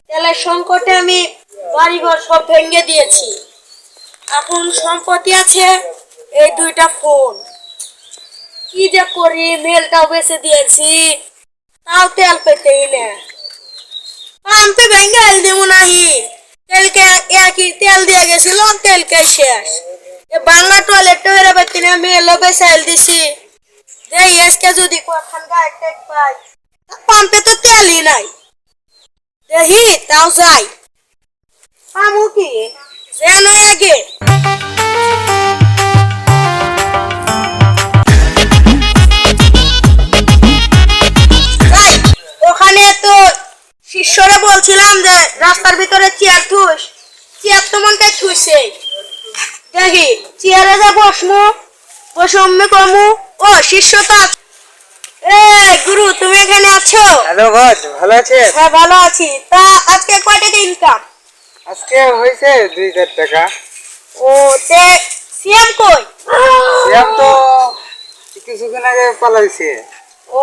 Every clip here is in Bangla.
তেলের সংকটে আমি বাড়িঘর সব ভেঙে দিয়েছি। এখন সম্পত্তি আছে এই দুইটা ফোন। কি যে করি, মেলটাও বেঁচে দিয়েছি, তাও তেল পেতেই না। পাম্পে ভেঙে হেল দিব নাহি, তেলকে একই তেল দিয়ে গেছিল, তেলকে শেষ। বাংলা টয়লেটটা বেড়ে পারতি না, মেলও বেঁচে হেল দিছি। দেই আজকে যদি কখন গায়ে টেক পাই, পাম্পে তো তেলই নাই। দেখি তাও যাই, পামু কি যেন আগে। ওখানে তো শিষ্যরা বলছিলাম যে রাস্তার ভিতরে চেয়ার থুস, চেয়ার তো মনকে থুইছে। দেখি চেয়ারে যা বসমু, বসমে কমু। ও শিষ্য তো এ গুরু, তুমি এখানে আছো? হ্যালো বস, ভালো আছেন? হ্যাঁ ভালো আছি। তা আজকে কয় টাকা ইনকাম? আজকে হয়েছে 2-4 টাকা। ও তে সিএম কই? সিএম তো কিছুদিন আগে পালাইছে। ও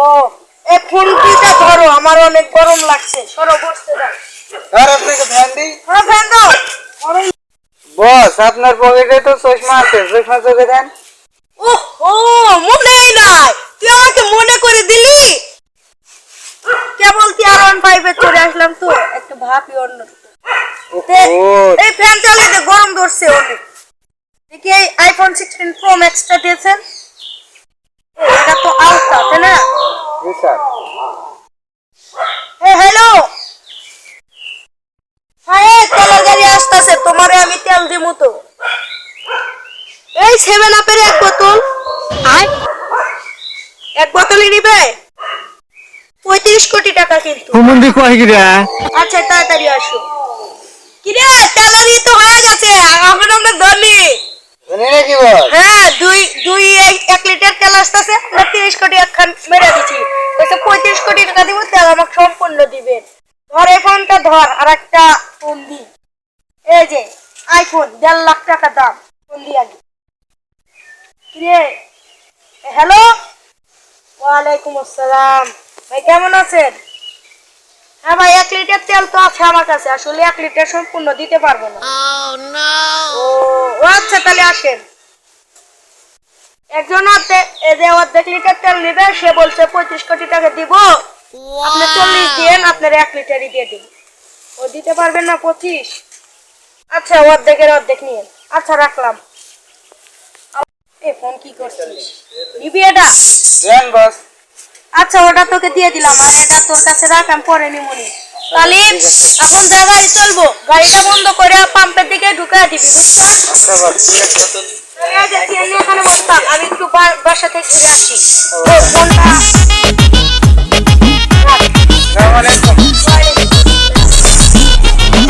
এই ফোনটিটা ধরো, আমার অনেক গরম লাগছে, সরো বসতে দাও। আর আপনাকে ফ্যান দিই। হ্যাঁ ফ্যান দাও। বস, আপনার পকেটে তো চশমা আছে, চশমা চোখে দেন। ওহো, মনেই নাই, তুই আমাকে মনে করে দিলি। কেবল টিয়ার 5 চলে আসলাম তো, একটু ভাবি অন্য। এই ফ্যান চালাতে গরম ধরছে অনেক। দেখি এই আইফোন 16 প্রো ম্যাক্সটা দিয়েছেন, এটা তো আউটটা, তাই না? জি স্যার। হ্যালো, হ্যাঁ তেলের গাড়ি আসতেছে, তোমারে আমি তেল দিমু তো। এই 7 আপের এক বোতল, আর এক বোতলই নিবে। 35 কোটি টাকা কিন্তু। হুমুন্দি কয় গিরা? আচ্ছা তাড়াতাড়ি আসো। কিরে তেলারি তো হয়ে গেছে, এখন আমরা ধনী। ধনী নাকি বস? হ্যাঁ, দুই 1 লিটার তেল আসতেছে, 30 কোটি একখান মেরে দিছি। কইছে 35 কোটি টাকা দিব, তেল আমাকে সম্পূর্ণ দিবেন। ধর এই ফোনটা ধর, আর একটা ফোন দি। এই যে আইফোন 1.5 লাখ টাকা দাম, ফোন দি আগে। কিরে হ্যালো, ওয়ালাইকুম আসসালাম। ভাই কেমন আছেন? হ্যাঁ ভাই, 1 লিটার তেল তো আছে আমার কাছে, আসলে 1 লিটার সম্পূর্ণ দিতে পারবো না। ও আচ্ছা, তাহলে আসেন। একজন অর্ধেক লিটার তেল নেবে, সে বলছে 35 কোটি টাকা দিব, আপনি 40 দিন, আপনার 1 লিটারই দিয়ে দিন। ও দিতে পারবেন না 25? আচ্ছা, অর্ধেকের অর্ধেক নিয়ে। আচ্ছা রাখলাম। এই ফোন কি করছিস, নিবি এটা? দেন বস। আচ্ছা ওটা তোকে দিয়ে দিলাম, আর এটা তোর কাছে রাখ, আমি পরে নিমুনি। তাহলে এখন যা গাড়ি চলবো, গাড়িটা বন্ধ করে পাম্পের দিকে ঢুকায় দিবি, বুঝছো? আচ্ছা বস, ঠিক আছে। এখানে বসতাম, আমি একটু বাসা থেকে ঘুরে আসি। ও ফোনটা